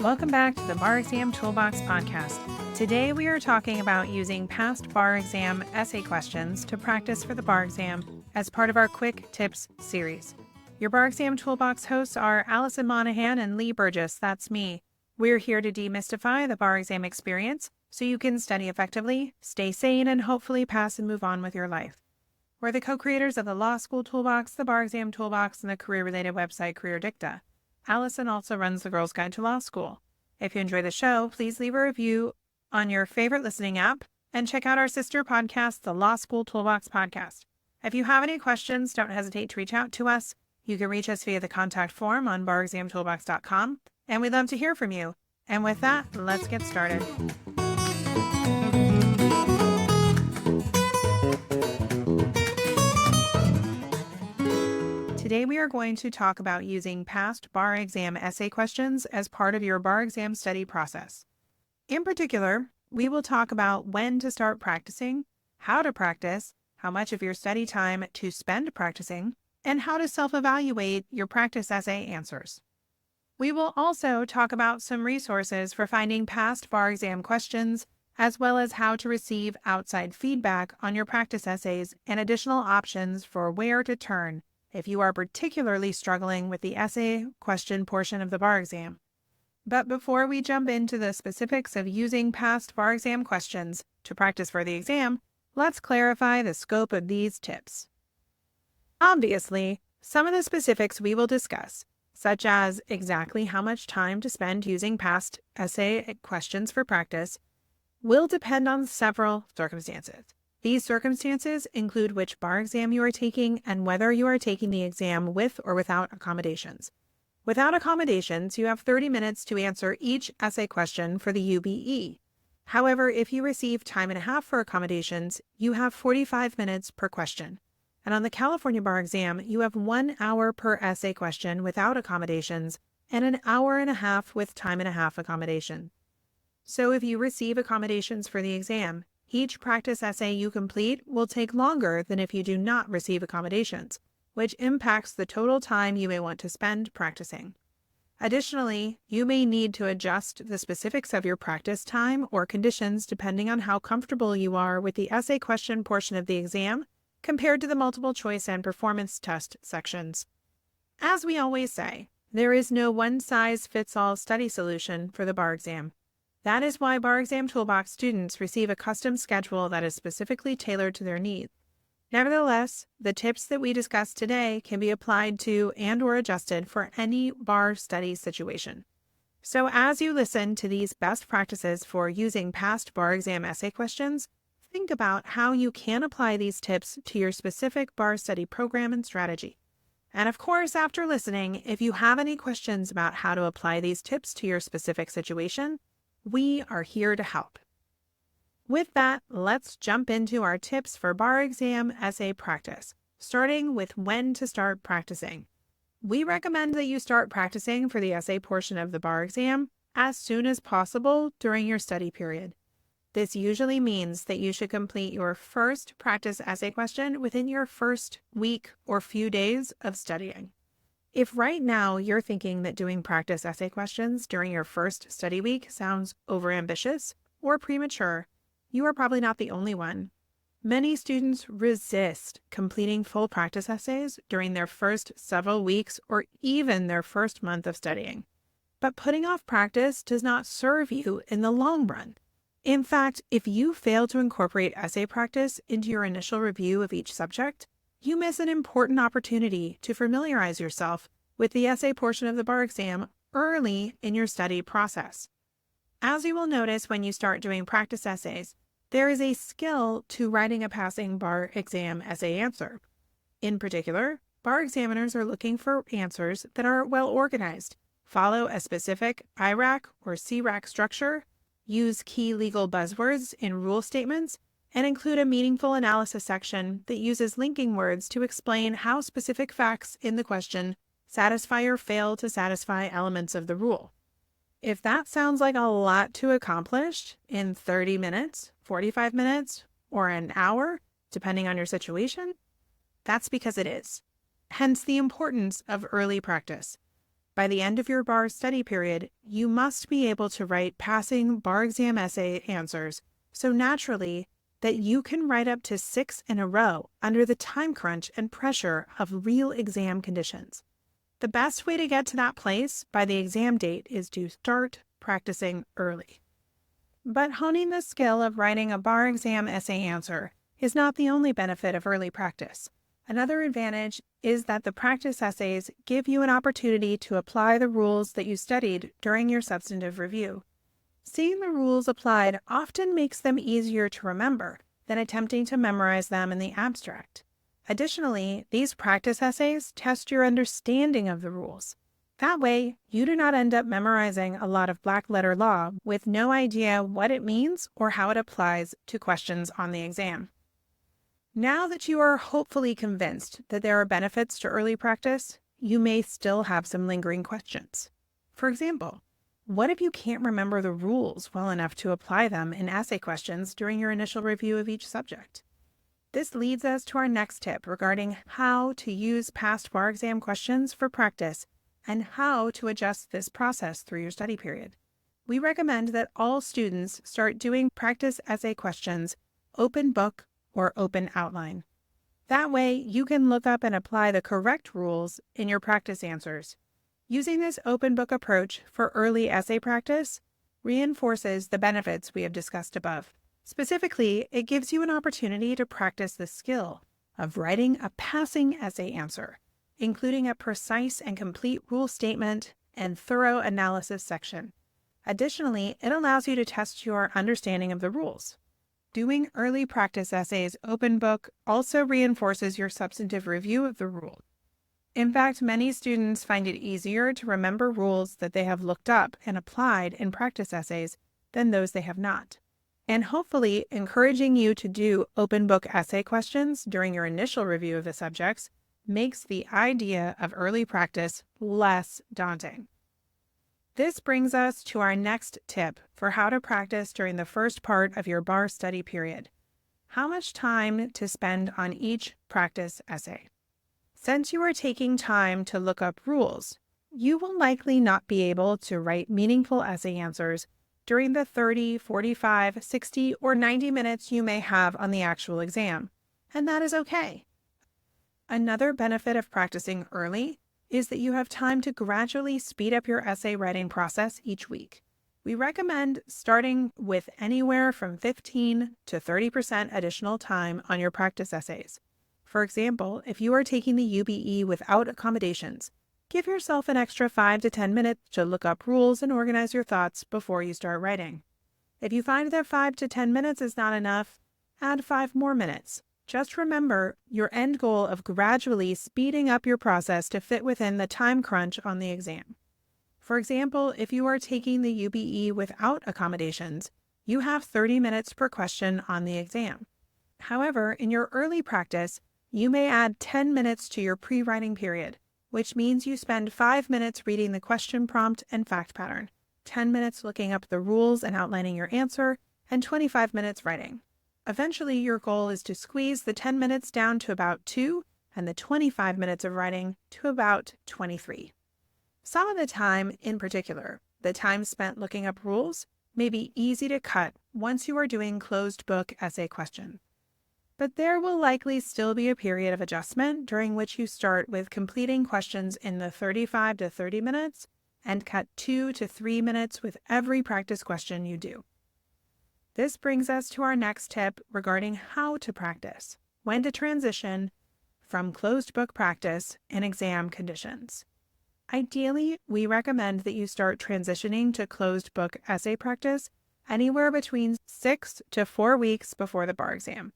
Welcome back to the Bar Exam Toolbox podcast. Today we are talking about using past bar exam essay questions to practice for the bar exam as part of our Quick Tips series. Your Bar Exam Toolbox hosts are Alison Monahan and Lee Burgess. That's me. We're here to demystify the bar exam experience so you can study effectively, stay sane, and hopefully pass and move on with your life. We're the co-creators of the Law School Toolbox, the Bar Exam Toolbox, and the career-related website Career Dicta. Alison also runs the Girls Guide to Law School. If you enjoy the show, please leave a review on your favorite listening app and check out our sister podcast, the Law School Toolbox podcast. If you have any questions, don't hesitate to reach out to us. You can reach us via the contact form on barexamtoolbox.com, and we'd love to hear from you. And with that, let's get started. Today we are going to talk about using past bar exam essay questions as part of your bar exam study process. In particular, we will talk about when to start practicing, how to practice, how much of your study time to spend practicing, and how to self-evaluate your practice essay answers. We will also talk about some resources for finding past bar exam questions, as well as how to receive outside feedback on your practice essays and additional options for where to turn if you are particularly struggling with the essay question portion of the bar exam. But before we jump into the specifics of using past bar exam questions to practice for the exam, let's clarify the scope of these tips. Obviously, some of the specifics we will discuss, such as exactly how much time to spend using past essay questions for practice, will depend on several circumstances. These circumstances include which bar exam you are taking and whether you are taking the exam with or without accommodations. Without accommodations, you have 30 minutes to answer each essay question for the UBE. However, if you receive time and a half for accommodations, you have 45 minutes per question. And on the California bar exam, you have 1 hour per essay question without accommodations and an hour and a half with time and a half accommodation. So if you receive accommodations for the exam, each practice essay you complete will take longer than if you do not receive accommodations, which impacts the total time you may want to spend practicing. Additionally, you may need to adjust the specifics of your practice time or conditions depending on how comfortable you are with the essay question portion of the exam compared to the multiple choice and performance test sections. As we always say, there is no one-size-fits-all study solution for the bar exam. That is why Bar Exam Toolbox students receive a custom schedule that is specifically tailored to their needs. Nevertheless, the tips that we discussed today can be applied to and/or adjusted for any bar study situation. So as you listen to these best practices for using past bar exam essay questions, think about how you can apply these tips to your specific bar study program and strategy. And of course, after listening, if you have any questions about how to apply these tips to your specific situation, we are here to help. With that, let's jump into our tips for bar exam essay practice, starting with when to start practicing. We recommend that you start practicing for the essay portion of the bar exam as soon as possible during your study period. This usually means that you should complete your first practice essay question within your first week or few days of studying. If right now you're thinking that doing practice essay questions during your first study week sounds overambitious or premature, you are probably not the only one. Many students resist completing full practice essays during their first several weeks or even their first month of studying. But putting off practice does not serve you in the long run. In fact, if you fail to incorporate essay practice into your initial review of each subject, you miss an important opportunity to familiarize yourself with the essay portion of the bar exam early in your study process. As you will notice when you start doing practice essays, there is a skill to writing a passing bar exam essay answer. In particular, bar examiners are looking for answers that are well organized, follow a specific IRAC or CRAC structure, use key legal buzzwords in rule statements, and include a meaningful analysis section that uses linking words to explain how specific facts in the question satisfy or fail to satisfy elements of the rule. If that sounds like a lot to accomplish in 30 minutes, 45 minutes, or an hour, depending on your situation, that's because it is. Hence the importance of early practice. By the end of your bar study period, you must be able to write passing bar exam essay answers so naturally that you can write up to 6 in a row under the time crunch and pressure of real exam conditions. The best way to get to that place by the exam date is to start practicing early. But honing the skill of writing a bar exam essay answer is not the only benefit of early practice. Another advantage is that the practice essays give you an opportunity to apply the rules that you studied during your substantive review. Seeing the rules applied often makes them easier to remember than attempting to memorize them in the abstract. Additionally, these practice essays test your understanding of the rules. That way, you do not end up memorizing a lot of black-letter law with no idea what it means or how it applies to questions on the exam. Now that you are hopefully convinced that there are benefits to early practice, you may still have some lingering questions. For example, what if you can't remember the rules well enough to apply them in essay questions during your initial review of each subject? This leads us to our next tip regarding how to use past bar exam questions for practice and how to adjust this process through your study period. We recommend that all students start doing practice essay questions open book or open outline. That way, you can look up and apply the correct rules in your practice answers. Using this open book approach for early essay practice reinforces the benefits we have discussed above. Specifically, it gives you an opportunity to practice the skill of writing a passing essay answer, including a precise and complete rule statement and thorough analysis section. Additionally, it allows you to test your understanding of the rules. Doing early practice essays open book also reinforces your substantive review of the rule. In fact, many students find it easier to remember rules that they have looked up and applied in practice essays than those they have not. And hopefully, encouraging you to do open book essay questions during your initial review of the subjects makes the idea of early practice less daunting. This brings us to our next tip for how to practice during the first part of your bar study period. How much time to spend on each practice essay? Since you are taking time to look up rules, you will likely not be able to write meaningful essay answers during the 30, 45, 60, or 90 minutes you may have on the actual exam, and that is okay. Another benefit of practicing early is that you have time to gradually speed up your essay writing process each week. We recommend starting with anywhere from 15 to 30% additional time on your practice essays. For example, if you are taking the UBE without accommodations, give yourself an extra 5 to 10 minutes to look up rules and organize your thoughts before you start writing. If you find that 5 to 10 minutes is not enough, add 5 more minutes. Just remember your end goal of gradually speeding up your process to fit within the time crunch on the exam. For example, if you are taking the UBE without accommodations, you have 30 minutes per question on the exam. However, in your early practice, you may add 10 minutes to your pre-writing period, which means you spend 5 minutes reading the question prompt and fact pattern, 10 minutes looking up the rules and outlining your answer, and 25 minutes writing. Eventually, your goal is to squeeze the 10 minutes down to about 2 and the 25 minutes of writing to about 23. Some of the time, in particular, the time spent looking up rules, may be easy to cut once you are doing closed book essay questions. But there will likely still be a period of adjustment during which you start with completing questions in the 35 to 30 minutes and cut 2 to 3 minutes with every practice question you do. This brings us to our next tip regarding how to practice, when to transition from closed book practice and exam conditions. Ideally, we recommend that you start transitioning to closed book essay practice anywhere between 6 to 4 weeks before the bar exam.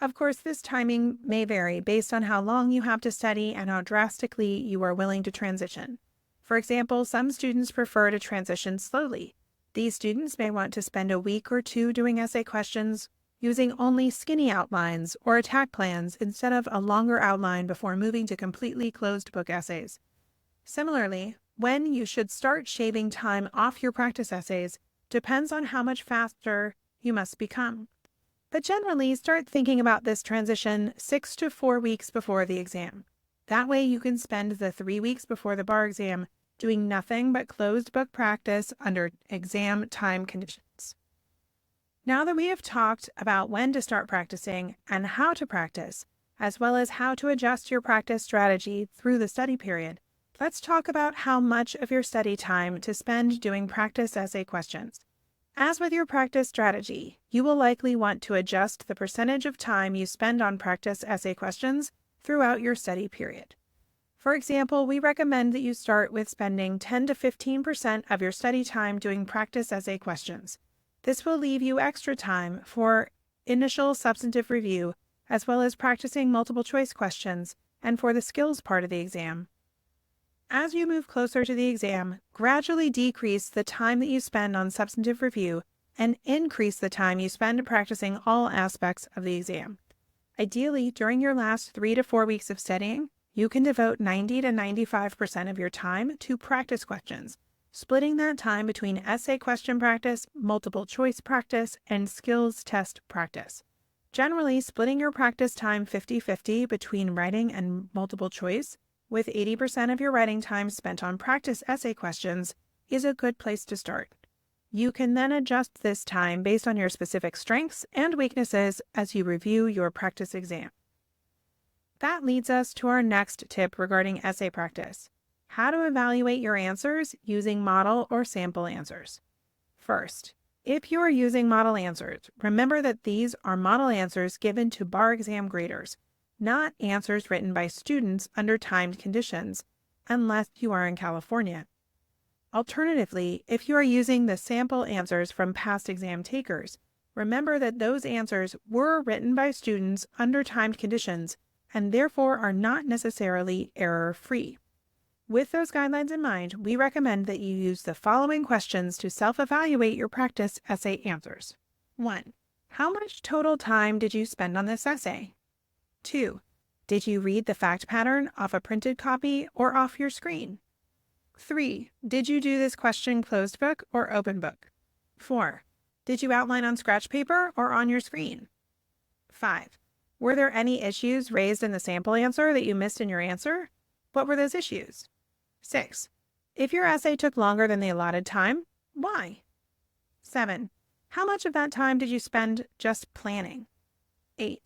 Of course, this timing may vary based on how long you have to study and how drastically you are willing to transition. For example, some students prefer to transition slowly. These students may want to spend a week or 2 doing essay questions using only skinny outlines or attack plans instead of a longer outline before moving to completely closed book essays. Similarly, when you should start shaving time off your practice essays depends on how much faster you must become. But generally, start thinking about this transition 6 to 4 weeks before the exam. That way you can spend the 3 weeks before the bar exam doing nothing but closed book practice under exam time conditions. Now that we have talked about when to start practicing and how to practice, as well as how to adjust your practice strategy through the study period, let's talk about how much of your study time to spend doing practice essay questions. As with your practice strategy, you will likely want to adjust the percentage of time you spend on practice essay questions throughout your study period. For example, we recommend that you start with spending 10 to 15% of your study time doing practice essay questions. This will leave you extra time for initial substantive review, as well as practicing multiple choice questions and for the skills part of the exam. As you move closer to the exam, gradually decrease the time that you spend on substantive review and increase the time you spend practicing all aspects of the exam. Ideally, during your last 3 to 4 weeks of studying, you can devote 90 to 95% of your time to practice questions, splitting that time between essay question practice, multiple choice practice, and skills test practice. Generally, splitting your practice time 50-50 between writing and multiple choice, with 80% of your writing time spent on practice essay questions, is a good place to start. You can then adjust this time based on your specific strengths and weaknesses as you review your practice exam. That leads us to our next tip regarding essay practice: how to evaluate your answers using model or sample answers. First, if you are using model answers, remember that these are model answers given to bar exam graders, not answers written by students under timed conditions, unless you are in California. Alternatively, if you are using the sample answers from past exam takers, remember that those answers were written by students under timed conditions and therefore are not necessarily error-free. With those guidelines in mind, we recommend that you use the following questions to self-evaluate your practice essay answers. 1. How much total time did you spend on this essay? 2. Did you read the fact pattern off a printed copy or off your screen? 3. Did you do this question closed book or open book? 4. Did you outline on scratch paper or on your screen? 5. Were there any issues raised in the sample answer that you missed in your answer? What were those issues? 6. If your essay took longer than the allotted time, why? 7. How much of that time did you spend just planning? 8.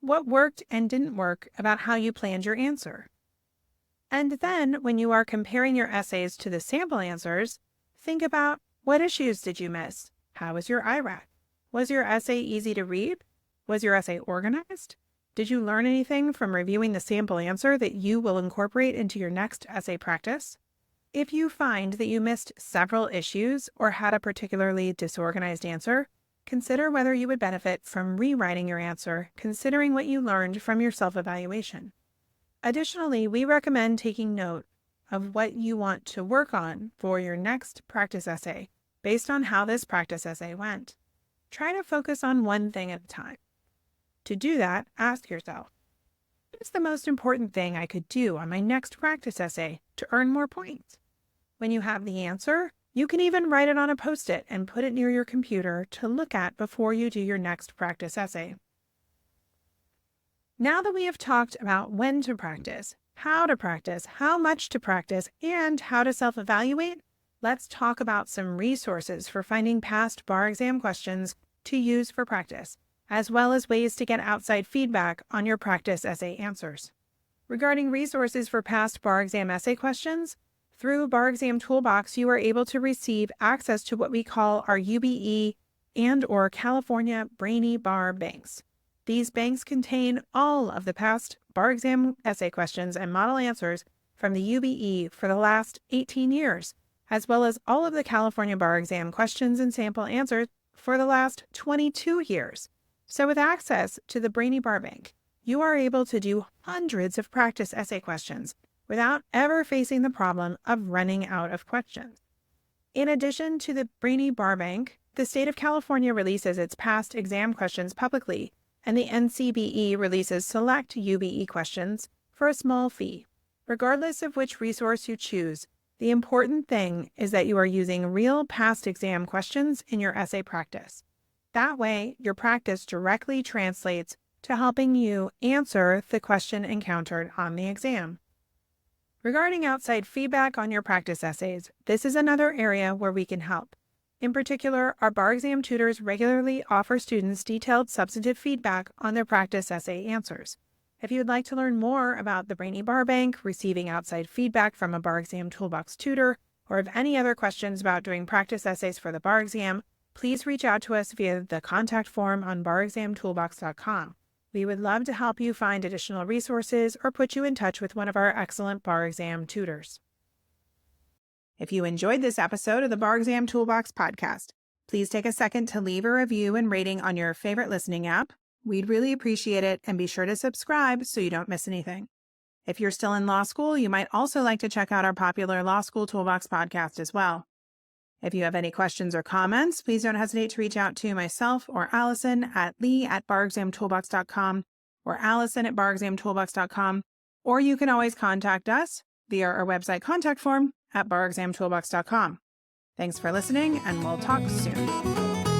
What worked and didn't work about how you planned your answer? And then, when you are comparing your essays to the sample answers, think about: what issues did you miss? How was your IRAC? Was your essay easy to read? Was your essay organized? Did you learn anything from reviewing the sample answer that you will incorporate into your next essay practice? If you find that you missed several issues or had a particularly disorganized answer, consider whether you would benefit from rewriting your answer, considering what you learned from your self-evaluation. Additionally, we recommend taking note of what you want to work on for your next practice essay based on how this practice essay went. Try to focus on one thing at a time. To do that, ask yourself, what is the most important thing I could do on my next practice essay to earn more points? When you have the answer, you can even write it on a Post-it and put it near your computer to look at before you do your next practice essay. Now that we have talked about when to practice, how much to practice, and how to self-evaluate, let's talk about some resources for finding past bar exam questions to use for practice, as well as ways to get outside feedback on your practice essay answers. Regarding resources for past bar exam essay questions, through Bar Exam Toolbox, you are able to receive access to what we call our UBE and/or California Brainy Bar Banks. These banks contain all of the past bar exam essay questions and model answers from the UBE for the last 18 years, as well as all of the California bar exam questions and sample answers for the last 22 years. So with access to the Brainy Bar Bank, you are able to do hundreds of practice essay questions without ever facing the problem of running out of questions. In addition to the Brainy Bar Bank, the state of California releases its past exam questions publicly, and the NCBE releases select UBE questions for a small fee. Regardless of which resource you choose, the important thing is that you are using real past exam questions in your essay practice. That way, your practice directly translates to helping you answer the question encountered on the exam. Regarding outside feedback on your practice essays, this is another area where we can help. In particular, our bar exam tutors regularly offer students detailed substantive feedback on their practice essay answers. If you would like to learn more about the Brainy Bar Bank, receiving outside feedback from a Bar Exam Toolbox tutor, or have any other questions about doing practice essays for the bar exam, please reach out to us via the contact form on barexamtoolbox.com. We would love to help you find additional resources or put you in touch with one of our excellent bar exam tutors. If you enjoyed this episode of the Bar Exam Toolbox podcast, please take a second to leave a review and rating on your favorite listening app. We'd really appreciate it, and be sure to subscribe so you don't miss anything. If you're still in law school, you might also like to check out our popular Law School Toolbox podcast as well. If you have any questions or comments, please don't hesitate to reach out to myself or Alison at lee@barexamtoolbox.com or Alison@barexamtoolbox.com, or you can always contact us via our website contact form at barexamtoolbox.com. Thanks for listening, and we'll talk soon.